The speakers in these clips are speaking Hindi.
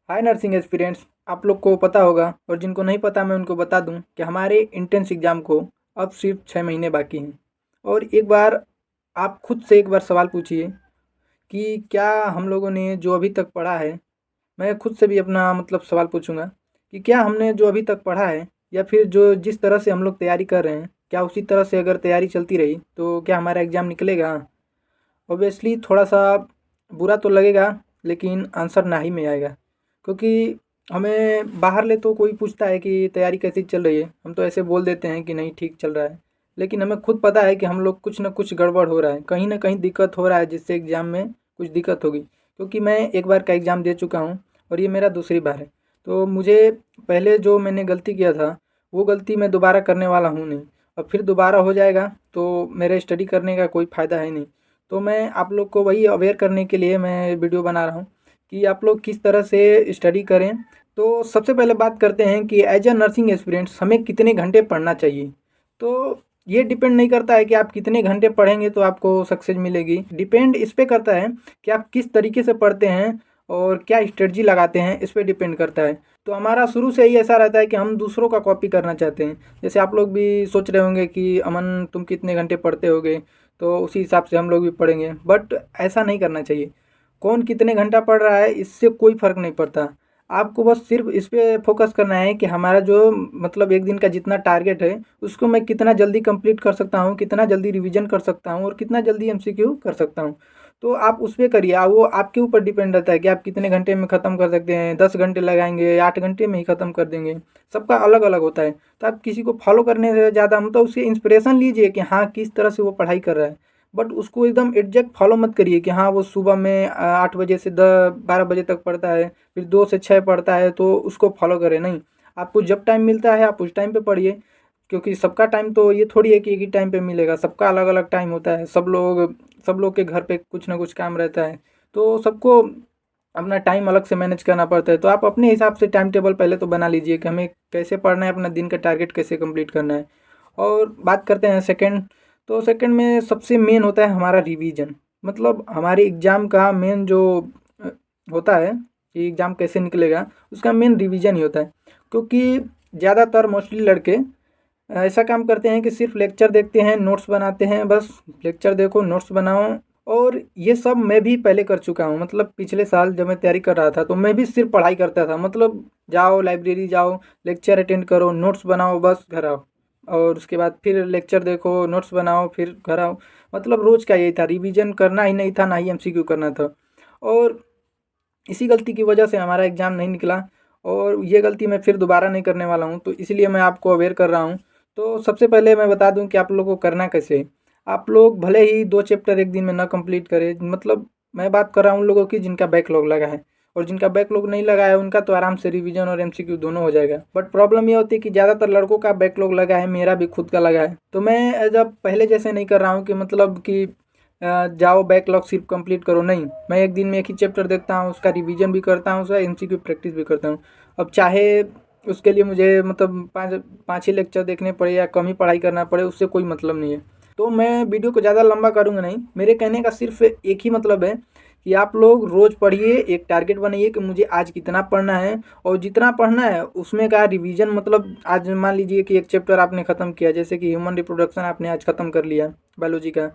हाय नर्सिंग एस्पिरेंट्स। आप लोग को पता होगा और जिनको नहीं पता मैं उनको बता दूं कि हमारे इंट्रेंस एग्ज़ाम को अब सिर्फ 6 महीने बाकी हैं। और एक बार आप खुद से एक बार सवाल पूछिए कि क्या हम लोगों ने जो अभी तक पढ़ा है, मैं खुद से भी अपना मतलब सवाल पूछूंगा कि क्या हमने जो अभी तक पढ़ा है या फिर जो जिस तरह से हम लोग तैयारी कर रहे हैं, क्या उसी तरह से अगर तैयारी चलती रही तो क्या हमारा एग्ज़ाम निकलेगा? ऑब्वियसली थोड़ा सा बुरा तो लगेगा, लेकिन आंसर ना ही में आएगा। क्योंकि हमें बाहर ले तो कोई पूछता है कि तैयारी कैसी चल रही है, हम तो ऐसे बोल देते हैं कि नहीं ठीक चल रहा है। लेकिन हमें खुद पता है कि हम लोग कुछ ना कुछ गड़बड़ हो रहा है, कहीं ना कहीं दिक्कत हो रहा है जिससे एग्ज़ाम में कुछ दिक्कत होगी। क्योंकि मैं एक बार का एग्ज़ाम दे चुका हूँ और ये मेरा दूसरी बार है। तो मुझे पहले जो मैंने गलती किया था वो गलती मैं दोबारा करने वाला हूँ नहीं। और फिर दोबारा हो जाएगा तो मेरे स्टडी करने का कोई फ़ायदा है नहीं। तो मैं आप लोग को वही अवेयर करने के लिए मैं वीडियो बना रहा हूँ कि आप लोग किस तरह से स्टडी करें। तो सबसे पहले बात करते हैं कि एज अ नर्सिंग एस्पिरेंट्स हमें कितने घंटे पढ़ना चाहिए। तो ये डिपेंड नहीं करता है कि आप कितने घंटे पढ़ेंगे तो आपको सक्सेस मिलेगी। डिपेंड इस पे करता है कि आप किस तरीके से पढ़ते हैं और क्या स्ट्रेटजी लगाते हैं, इस पे डिपेंड करता है। तो हमारा शुरू से ही ऐसा रहता है कि हम दूसरों का कॉपी करना चाहते हैं। जैसे आप लोग भी सोच रहे होंगे कि अमन तुम कितने घंटे पढ़ते होगे, तो उसी हिसाब से हम लोग भी पढ़ेंगे। बट ऐसा नहीं करना चाहिए। कौन कितने घंटा पढ़ रहा है इससे कोई फ़र्क नहीं पड़ता। आपको बस सिर्फ इस पे फोकस करना है कि हमारा जो मतलब एक दिन का जितना टारगेट है उसको मैं कितना जल्दी कंप्लीट कर सकता हूँ, कितना जल्दी रिवीजन कर सकता हूँ और कितना जल्दी एमसीक्यू कर सकता हूँ। तो आप उस पे करिए। वो आपके ऊपर डिपेंड रहता है कि आप कितने घंटे में ख़त्म कर सकते हैं। 10 घंटे लगाएंगे, 8 घंटे में ही ख़त्म कर देंगे। सबका अलग अलग होता है। तो आप किसी को फॉलो करने से ज़्यादा मतलब उससे इंस्पिरेशन लीजिए कि हाँ किस तरह से वो पढ़ाई कर रहा है। बट उसको एकदम एग्जैक्ट फॉलो मत करिए कि हाँ वो सुबह में 8 बजे से 12 बजे तक पढ़ता है, फिर 2 से 6 पढ़ता है तो उसको फॉलो करें। नहीं, आपको जब टाइम मिलता है आप उस टाइम पे पढ़िए। क्योंकि सबका टाइम तो ये थोड़ी है कि एक ही टाइम पे मिलेगा, सबका अलग अलग टाइम होता है। सब लोग के घर पे कुछ ना कुछ काम रहता है। तो सबको अपना टाइम अलग से मैनेज करना पड़ता है। तो आप अपने हिसाब से टाइम टेबल पहले तो बना लीजिए कि हमें कैसे पढ़ना है, अपना दिन का टारगेट कैसे कंप्लीट करना है। और बात करते हैं सेकंड। तो सेकंड में सबसे मेन होता है हमारा रिवीजन। मतलब हमारे एग्ज़ाम का मेन जो अ, होता है कि एग्ज़ाम कैसे निकलेगा, उसका मेन रिवीजन ही होता है। क्योंकि ज़्यादातर मोस्टली लड़के ऐसा काम करते हैं कि सिर्फ लेक्चर देखते हैं, नोट्स बनाते हैं। बस लेक्चर देखो, नोट्स बनाओ। और ये सब मैं भी पहले कर चुका हूँ। मतलब पिछले साल जब मैं तैयारी कर रहा था तो मैं भी सिर्फ पढ़ाई करता था। मतलब जाओ लाइब्रेरी जाओ, लेक्चर अटेंड करो, नोट्स बनाओ, बस घर आओ। और उसके बाद फिर लेक्चर देखो, नोट्स बनाओ, फिर घर आओ। मतलब रोज़ का यही था, रिवीजन करना ही नहीं था, ना ही एमसीक्यू करना था। और इसी गलती की वजह से हमारा एग्ज़ाम नहीं निकला। और ये गलती मैं फिर दोबारा नहीं करने वाला हूँ, तो इसलिए मैं आपको अवेयर कर रहा हूँ। तो सबसे पहले मैं बता दूँ कि आप लोगों को करना कैसे है। आप लोग भले ही 2 चैप्टर एक दिन में ना कंप्लीट करें। मतलब मैं बात कर रहा हूँ उन लोगों की जिनका बैकलॉग लगा है। और जिनका बैकलॉग नहीं लगा है उनका तो आराम से रिवीजन और एमसीक्यू दोनों हो जाएगा। बट प्रॉब्लम ये होती है कि ज़्यादातर लड़कों का बैकलॉग लगा है, मेरा भी खुद का लगा है। तो मैं एज अब पहले जैसे नहीं कर रहा हूँ कि मतलब कि जाओ बैकलॉग सिर्फ कंप्लीट करो। नहीं, मैं एक दिन में एक ही चैप्टर देखता हूँ, उसका रिवीजन भी करता हूँ, उसका एमसीक्यू प्रैक्टिस भी करता हूँ। अब चाहे उसके लिए मुझे मतलब पाँच पाँच ही लेक्चर देखने पड़े या कम ही पढ़ाई करना पड़े, उससे कोई मतलब नहीं है। तो मैं वीडियो को ज़्यादा लंबा करूँगा नहीं। मेरे कहने का सिर्फ एक ही मतलब है कि आप लोग रोज़ पढ़िए, एक टारगेट बनाइए कि मुझे आज कितना पढ़ना है। और जितना पढ़ना है उसमें का रिवीजन, मतलब आज मान लीजिए कि एक चैप्टर आपने ख़त्म किया, जैसे कि ह्यूमन रिप्रोडक्शन आपने आज ख़त्म कर लिया बायोलॉजी का।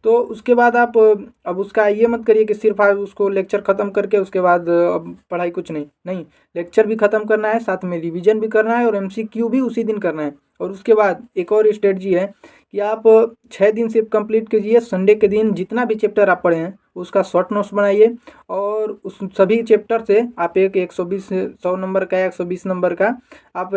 तो उसके बाद आप अब उसका ये मत करिए कि सिर्फ आप उसको लेक्चर ख़त्म करके उसके बाद अब पढ़ाई कुछ नहीं। नहीं, लेक्चर भी ख़त्म करना है, साथ में रिवीजन भी करना है और एमसीक्यू भी उसी दिन करना है। और उसके बाद एक और स्ट्रेटजी है कि आप 6 दिन सिर्फ कंप्लीट कीजिए। संडे के दिन जितना भी चैप्टर आप पढ़े हैं उसका शॉर्ट नोट्स बनाइए। और उस सभी चैप्टर से आप एक 120 100 नंबर का या 120 नंबर का आप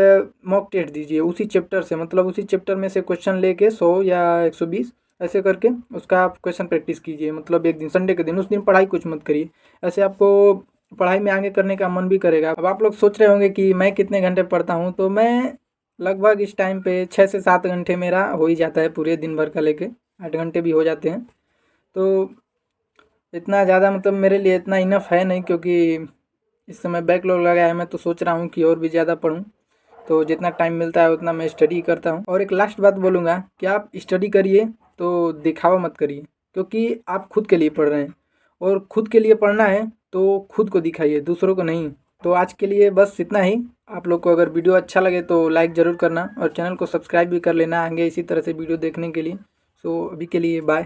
मॉक टेस्ट दीजिए उसी चैप्टर से। मतलब उसी चैप्टर में से क्वेश्चन लेके 100 या 120 ऐसे करके उसका आप क्वेश्चन प्रैक्टिस कीजिए। मतलब एक दिन संडे के दिन, उस दिन पढ़ाई कुछ मत करिए। ऐसे आपको पढ़ाई में आगे करने का मन भी करेगा। अब आप लोग सोच रहे होंगे कि मैं कितने घंटे पढ़ता हूँ, तो मैं लगभग इस टाइम पे 6 से 7 घंटे मेरा हो ही जाता है पूरे दिन भर का लेके। 8 घंटे भी हो जाते हैं। तो इतना ज़्यादा मतलब मेरे लिए इतना इनफ है नहीं, क्योंकि इस समय बैकलॉग लगा है। मैं तो सोच रहा हूँ कि और भी ज़्यादा पढूं। तो जितना टाइम मिलता है उतना मैं स्टडी करता हूँ। और एक लास्ट बात बोलूँगा कि आप स्टडी करिए तो दिखावा मत करिए। क्योंकि आप खुद के लिए पढ़ रहे हैं और खुद के लिए पढ़ना है तो खुद को दिखाइए, दूसरों को नहीं। तो आज के लिए बस इतना ही। आप लोग को अगर वीडियो अच्छा लगे तो लाइक ज़रूर करना और चैनल को सब्सक्राइब भी कर लेना आगे इसी तरह से वीडियो देखने के लिए। सो अभी के लिए बाय।